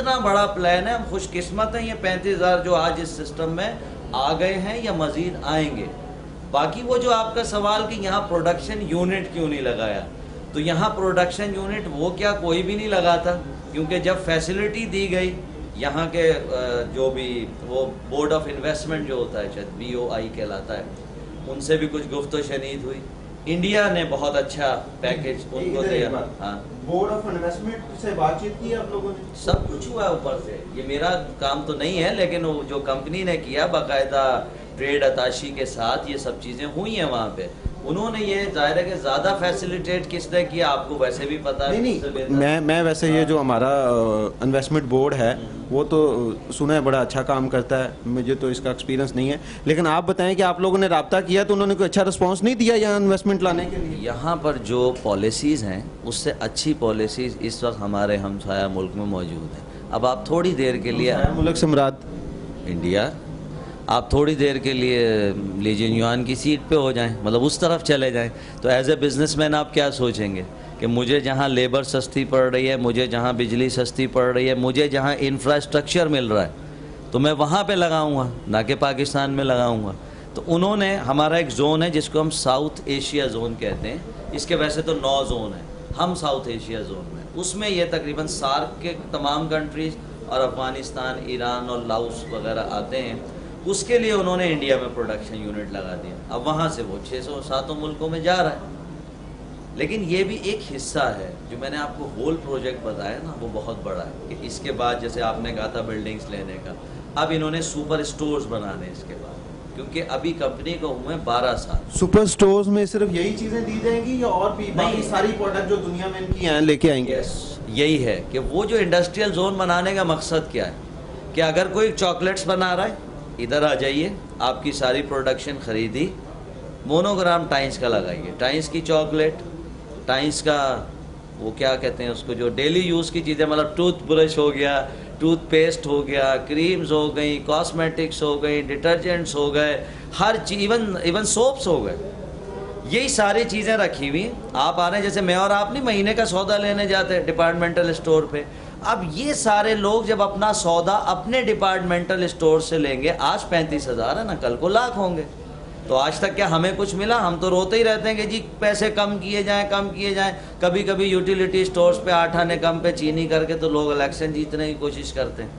اتنا بڑا پلان ہے. ہم خوش قسمت ہیں یہ 35,000 جو آج اس سسٹم میں آ گئے ہیں یا مزید آئیں گے. باقی وہ جو آپ کا سوال کہ یہاں پروڈکشن یونٹ کیوں نہیں لگایا, تو یہاں پروڈکشن یونٹ وہ کیا کوئی بھی نہیں لگاتا, کیونکہ جب فیسلٹی دی گئی یہاں کے جو بھی وہ بورڈ آف انویسٹمنٹ جو ہوتا ہے شاید BOI کہلاتا ہے, ان سے بھی کچھ گفت و شنید ہوئی. انڈیا نے بہت اچھا پیکج ان کو دیا. ہاں, بورڈ آف انویسٹمنٹ سے بات چیت کی آپ لوگوں نے؟ سب کچھ ہوا ہے اوپر سے. یہ میرا کام تو نہیں ہے, لیکن وہ جو کمپنی نے کیا باقاعدہ ٹریڈ اتاشی کے ساتھ یہ سب چیزیں ہوئی ہیں وہاں پہ. انہوں نے یہ ظاہر ہے کہ زیادہ فیسیلیٹیٹ کس نے کیا آپ کو ویسے بھی پتا ہے. نہیں, میں ویسے یہ جو ہمارا انویسٹمنٹ بورڈ ہے وہ تو سنا ہے بڑا اچھا کام کرتا ہے, مجھے تو اس کا ایکسپیرینس نہیں ہے, لیکن آپ بتائیں کہ آپ لوگوں نے رابطہ کیا تو انہوں نے کوئی اچھا رسپانس نہیں دیا یہاں انویسٹمنٹ لانے کے لیے؟ یہاں پر جو پالیسیز ہیں اس سے اچھی پالیسیز اس وقت ہمارے ہمسایہ ملک میں موجود ہیں. اب آپ تھوڑی دیر کے لیے ملک سے مراد انڈیا, آپ تھوڑی دیر کے لیے لیجن یوان کی سیٹ پہ ہو جائیں, مطلب اس طرف چلے جائیں, تو ایز اے بزنس مین آپ کیا سوچیں گے کہ مجھے جہاں لیبر سستی پڑ رہی ہے, مجھے جہاں بجلی سستی پڑ رہی ہے, مجھے جہاں انفراسٹرکچر مل رہا ہے تو میں وہاں پہ لگاؤں گا, نہ کہ پاکستان میں لگاؤں گا. تو انہوں نے ہمارا ایک زون ہے جس کو ہم ساؤتھ ایشیا زون کہتے ہیں, اس کے ویسے تو 9 زون ہیں, ہم ساؤتھ ایشیا زون میں, اس میں یہ تقریباً سارک کے تمام کنٹریز اور افغانستان, ایران اور لاؤس وغیرہ آتے ہیں. اس کے لیے انہوں نے انڈیا میں پروڈکشن یونٹ لگا دیا. اب وہاں سے وہ 600-700 ملکوں میں جا رہا ہے. لیکن یہ بھی ایک حصہ ہے جو میں نے آپ کو ہول پروجیکٹ بتایا نا, وہ بہت بڑا ہے کہ اس کے بعد جیسے آپ نے کہا تھا بلڈنگز لینے کا, اب انہوں نے سپر سٹورز بنانے اس کے بعد, کیونکہ ابھی کمپنی کو ہوئے 12 سال. سپر سٹورز میں صرف یہی چیزیں دی جائیں گی یا اور بھی باقی ساری پروڈکٹ جو دنیا میں ان کی ہیں لے کے آئیں گے؟ یہی ہے کہ وہ جو انڈسٹریل زون بنانے کا مقصد کیا ہے کہ اگر کوئی چاکلیٹس بنا رہا ہے ادھر آ جائیے, آپ کی ساری پروڈکشن خریدی, مونوگرام ٹائنس کا لگائیے, ٹائنس کی چاکلیٹ, ٹائنس کا وہ کیا کہتے ہیں اس کو جو ڈیلی یوز کی چیزیں, مطلب ٹوتھ برش ہو گیا, ٹوتھ پیسٹ ہو گیا, کریمز ہو گئیں, کاسمیٹکس ہو گئی, ڈٹرجنٹس ہو گئے, ہر چیز, ایون سوپس ہو گئے, یہی ساری چیزیں رکھی ہوئی. آپ آ رہے ہیں جیسے میں اور آپ نہیں مہینے کا سودا لینے جاتے ہیں ڈپارٹمنٹل اسٹور پہ, اب یہ سارے لوگ جب اپنا سودا اپنے ڈپارٹمنٹل اسٹور سے لیں گے, آج 35,000 ہے نا, کل کو لاکھ ہوں گے. تو آج تک کیا ہمیں کچھ ملا؟ ہم تو روتے ہی رہتے ہیں کہ جی پیسے کم کیے جائیں, کم کیے جائیں. کبھی کبھی یوٹیلیٹی اسٹورز پہ 8 آنے کم پہ چینی کر کے تو لوگ الیکشن جیتنے کی کوشش کرتے ہیں.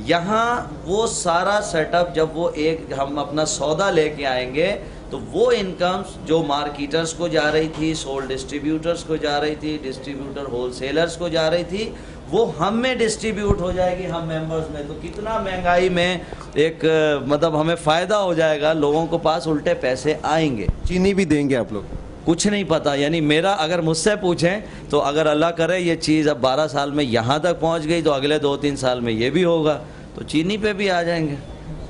یہاں وہ سارا سیٹ اپ جب وہ ایک ہم اپنا سودا لے کے آئیں گے تو وہ انکمز جو مارکیٹرز کو جا رہی تھی, سول ڈسٹریبیوٹرز کو جا رہی تھی, ڈسٹریبیوٹر ہول سیلرز کو جا رہی تھی, وہ ہم میں ڈسٹریبیوٹ ہو جائے گی, ہم ممبرز میں. تو کتنا مہنگائی میں ایک مطلب ہمیں فائدہ ہو جائے گا, لوگوں کو پاس الٹے پیسے آئیں گے. چینی بھی دیں گے آپ لوگ؟ کچھ نہیں پتا, یعنی میرا اگر مجھ سے پوچھیں تو اگر اللہ کرے یہ چیز اب 12 سال میں یہاں تک پہنچ گئی تو اگلے 2-3 سال میں یہ بھی ہوگا, تو چینی پہ بھی آ جائیں گے.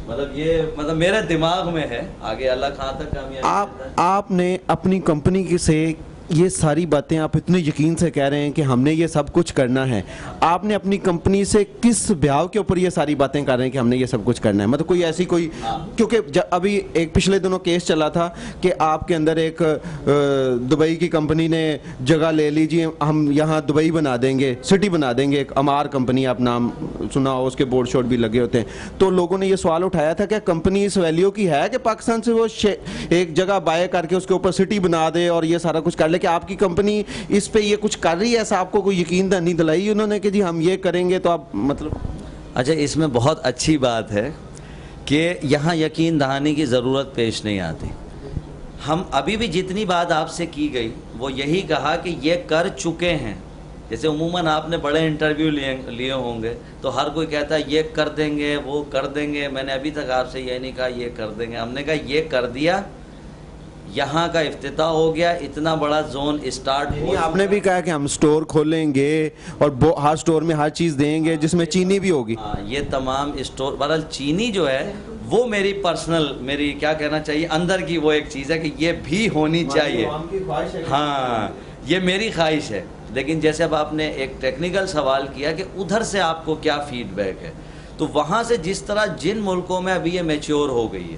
مطلب یہ مطلب میرے دماغ میں ہے, آگے اللہ کہاں تک کامیابی. آپ نے اپنی کمپنی سے یہ ساری باتیں آپ اتنے یقین سے کہہ رہے ہیں کہ ہم نے یہ سب کچھ کرنا ہے, آپ نے اپنی کمپنی سے کس بھیاؤ کے اوپر یہ ساری باتیں کر رہے ہیں کہ ہم نے یہ سب کچھ کرنا ہے؟ مطلب کوئی ایسی کوئی, کیونکہ ابھی ایک پچھلے دنوں کیس چلا تھا کہ آپ کے اندر ایک دبئی کی کمپنی نے جگہ لے لیجیے, ہم یہاں دبئی بنا دیں گے, سٹی بنا دیں گے, ایک امار کمپنی, آپ نام سنا ہو, اس کے بورڈ شورڈ بھی لگے ہوتے ہیں. تو لوگوں نے یہ سوال اٹھایا تھا کہ کمپنی اس ویلیو کی ہے کہ پاکستان سے وہ ایک جگہ بائے کر کے اس کے اوپر سٹی بنا دے اور یہ سارا کچھ کر لے, کہ آپ کی کمپنی اس پہ یہ کچھ کر رہی ہے؟ ایسا آپ کو کوئی یقین نہیں دلائی انہوں نے کہ جی ہم یہ کریں گے؟ تو آپ مطلب اچھا, اس میں بہت اچھی بات ہے کہ یہاں یقین دہانی کی ضرورت پیش نہیں آتی. ہم ابھی بھی جتنی بات آپ سے کی گئی وہ یہی کہا کہ یہ کر چکے ہیں. جیسے عموماً آپ نے بڑے انٹرویو لیے ہوں گے تو ہر کوئی کہتا ہے یہ کر دیں گے, وہ کر دیں گے. میں نے ابھی تک آپ سے یہ نہیں کہا یہ کر دیں گے, ہم نے کہا یہ کر دیا, یہاں کا افتتاح ہو گیا, اتنا بڑا زون اسٹارٹ ہو. آپ نے بھی کہا کہ ہم سٹور کھولیں گے اور ہر سٹور میں ہر چیز دیں گے جس میں چینی بھی ہوگی. یہ تمام اسٹور, بہرحال چینی جو ہے وہ میری پرسنل, میری کیا کہنا چاہیے, اندر کی وہ ایک چیز ہے کہ یہ بھی ہونی چاہیے. ہاں, یہ میری خواہش ہے. لیکن جیسے اب آپ نے ایک ٹیکنیکل سوال کیا کہ ادھر سے آپ کو کیا فیڈ بیک ہے, تو وہاں سے جس طرح جن ملکوں میں ابھی یہ میچور ہو گئی ہے,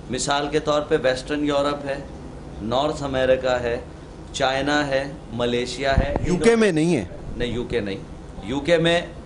مثال کے طور پہ ویسٹرن یورپ ہے, نارتھ امریکہ ہے, چائنا ہے, ملیشیا ہے. یو کے میں نہیں ہے؟ نہیں, یو کے نہیں. یو کے میں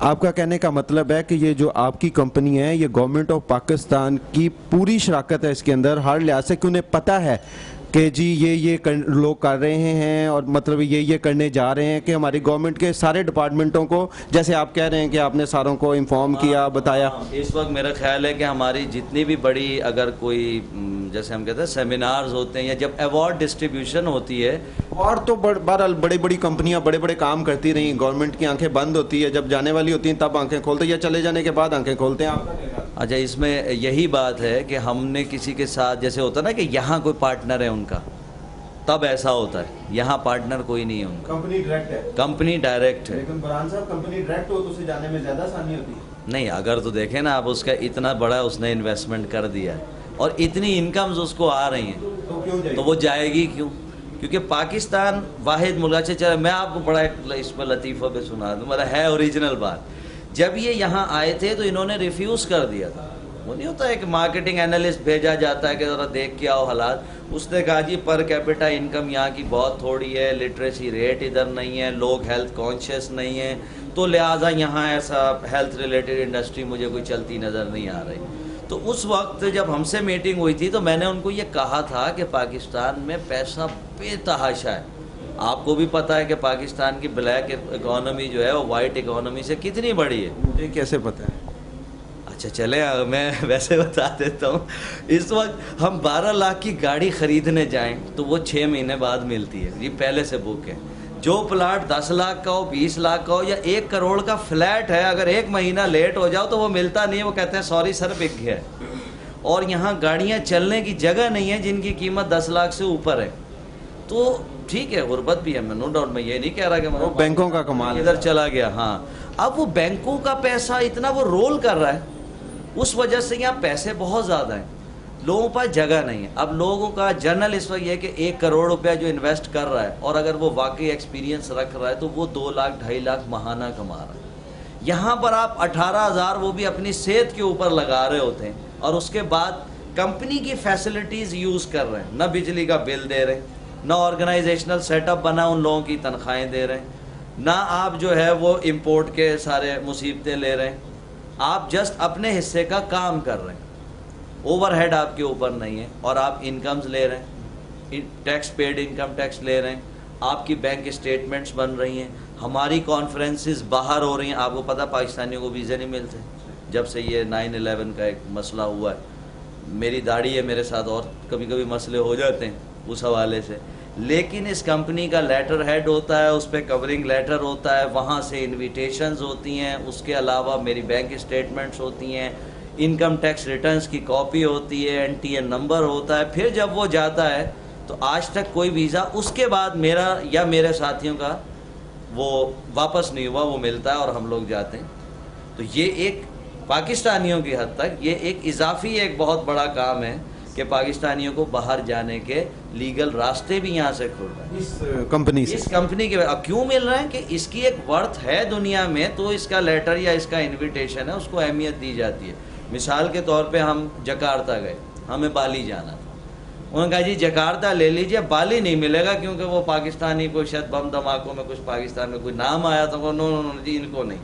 آپ کا کہنے کا مطلب ہے کہ یہ جو آپ کی کمپنی ہے یہ گورنمنٹ آف پاکستان کی پوری شراکت ہے اس کے اندر، ہر لحاظ سے کہ انہیں پتہ ہے کہ جی یہ لوگ کر رہے ہیں اور مطلب یہ کرنے جا رہے ہیں، کہ ہماری گورنمنٹ کے سارے ڈپارٹمنٹوں کو، جیسے آپ کہہ رہے ہیں کہ آپ نے ساروں کو انفارم کیا، بتایا؟ اس وقت میرا خیال ہے کہ ہماری جتنی بھی بڑی اگر کوئی جیسے ہم کہتے ہیں سیمینارز ہوتے ہیں یا جب ایوارڈ ڈسٹریبیوشن ہوتی ہے، اور تو بہرحال بڑی کمپنیاں بڑے کام کرتی رہیں، گورنمنٹ کی آنکھیں بند ہوتی ہے، جب جانے والی ہوتی ہیں تب آنکھیں کھولتے ہیں یا چلے جانے کے بعد آنکھیں کھولتے ہیں. آپ کا کہنا؟ اچھا اس میں یہی بات ہے کہ ہم نے کسی کے ساتھ جیسے ہوتا ہے نا کہ یہاں کوئی پارٹنر ہے ان کا، تب ایسا ہوتا ہے. یہاں پارٹنر کوئی نہیں ہے ان کا، کمپنی ڈائریکٹ ہے. کمپنی ڈائریکٹ ہے. لیکن برہان صاحب کمپنی ڈائریکٹ ہو تو اسے جانے میں زیادہ آسانی ہوتی ہے. نہیں اگر تو دیکھیں نا آپ، اس کا اتنا بڑا اس نے انویسٹمنٹ کر دیا ہے اور اتنی انکمز اس کو آ رہی ہیں، تو کیوں جائے تو وہ جائے گی کیوں؟ کیونکہ پاکستان واحد ملک. اچھا چلے میں آپ کو بڑا اس میں لطیفہ پہ سنا دوں، مطلب ہے اوریجنل بات. جب یہ یہاں آئے تھے تو انہوں نے ریفیوز کر دیا تھا. وہ نہیں ہوتا ہے کہ مارکیٹنگ انالسٹ بھیجا جاتا ہے کہ ذرا دیکھ کے آؤ حالات. اس نے کہا جی پر کیپٹا انکم یہاں کی بہت تھوڑی ہے، لٹریسی ریٹ ادھر نہیں ہے، لوگ ہیلتھ کانشیس نہیں ہیں، تو لہٰذا یہاں ایسا ہیلتھ ریلیٹڈ انڈسٹری مجھے کوئی چلتی نظر نہیں آ رہی. تو اس وقت جب ہم سے میٹنگ ہوئی تھی تو میں نے ان کو یہ کہا تھا کہ پاکستان میں پیسہ بے تحاشا ہے. آپ کو بھی پتہ ہے کہ پاکستان کی بلیک اکانومی جو ہے وہ وائٹ اکانومی سے کتنی بڑی ہے. مجھے کیسے پتہ ہے؟ اچھا چلے میں ویسے بتا دیتا ہوں. اس وقت ہم 12 لاکھ کی گاڑی خریدنے جائیں تو وہ 6 مہینے بعد ملتی ہے، یہ پہلے سے بک ہے. جو پلاٹ 10 لاکھ کا ہو، 20 لاکھ کا ہو یا 1 کروڑ کا فلیٹ ہے، اگر 1 مہینہ لیٹ ہو جاؤ تو وہ ملتا نہیں ہے. وہ کہتے ہیں سوری سر بک گیا ہے. اور یہاں گاڑیاں چلنے کی جگہ نہیں ہے جن کی قیمت 10 لاکھ سے اوپر ہے. تو ٹھیک ہے غربت بھی ہے، میں نو ڈاؤٹ، میں یہ نہیں کہہ رہا کہ وہ بینکوں کا کمال ہے. ادھر چلا گیا. ہاں اب وہ بینکوں کا پیسہ اتنا وہ رول کر رہا ہے، اس وجہ سے یہاں پیسے بہت زیادہ ہیں، لوگوں پر جگہ نہیں ہے. اب لوگوں کا جنرل اس وقت یہ ہے کہ 1 کروڑ روپیہ جو انویسٹ کر رہا ہے اور اگر وہ واقعی ایکسپیرینس رکھ رہا ہے تو وہ 2 لاکھ 2.5 لاکھ ماہانہ کما رہا ہے. یہاں پر آپ 18,000 وہ بھی اپنی صحت کے اوپر لگا رہے ہوتے ہیں اور اس کے بعد کمپنی کی فیسلٹیز یوز کر رہے ہیں، نہ بجلی کا بل دے رہے ہیں، نہ آرگنائزیشنل سیٹ اپ بنا ان لوگوں کی تنخواہیں دے رہے ہیں، نہ آپ جو ہے وہ امپورٹ کے سارے مصیبتیں لے رہے ہیں. آپ جسٹ اپنے حصے کا کام کر رہے ہیں، اوور ہیڈ آپ کے اوپر نہیں ہے اور آپ انکمز لے رہے ہیں، ٹیکس پیڈ انکم ٹیکس لے رہے ہیں، آپ کی بینک اسٹیٹمنٹس بن رہی ہیں. ہماری کانفرنسز باہر ہو رہی ہیں. آپ کو پتہ پاکستانیوں کو ویزے نہیں ملتے جب سے یہ 9/11 کا ایک مسئلہ ہوا ہے. میری داڑھی ہے میرے ساتھ اور کبھی کبھی مسئلے ہو جاتے ہیں اس حوالے سے، لیکن اس کمپنی کا لیٹر ہیڈ ہوتا ہے، اس پہ کورنگ لیٹر ہوتا ہے، وہاں سے انویٹیشنز ہوتی ہیں، اس کے علاوہ میری بینک اسٹیٹمنٹس ہوتی ہیں، انکم ٹیکس ریٹرنز کی کاپی ہوتی ہے، NTN نمبر ہوتا ہے. پھر جب وہ جاتا ہے تو آج تک کوئی ویزا اس کے بعد میرا یا میرے ساتھیوں کا وہ واپس نہیں ہوا، وہ ملتا ہے اور ہم لوگ جاتے ہیں. تو یہ ایک پاکستانیوں کی حد تک یہ ایک اضافی ایک بہت بڑا کام ہے کہ پاکستانیوں کو باہر جانے کے لیگل راستے بھی یہاں سے کھل رہے ہیں اس کمپنی سے. اس کمپنی کے اب کیوں مل رہے ہیں کہ اس کی ایک ورتھ ہے دنیا میں، تو اس کا لیٹر یا اس کا انویٹیشن ہے اس کو اہمیت دی جاتی ہے. مثال کے طور پہ ہم جکارتا گئے، ہمیں بالی جانا تھا. انہوں نے کہا جی جکارتا لے لیجئے، بالی نہیں ملے گا کیونکہ وہ پاکستانی کوئی شاید بم دھماکوں میں کچھ پاکستان میں کوئی نام آیا تھا. نو جی ان کو نہیں.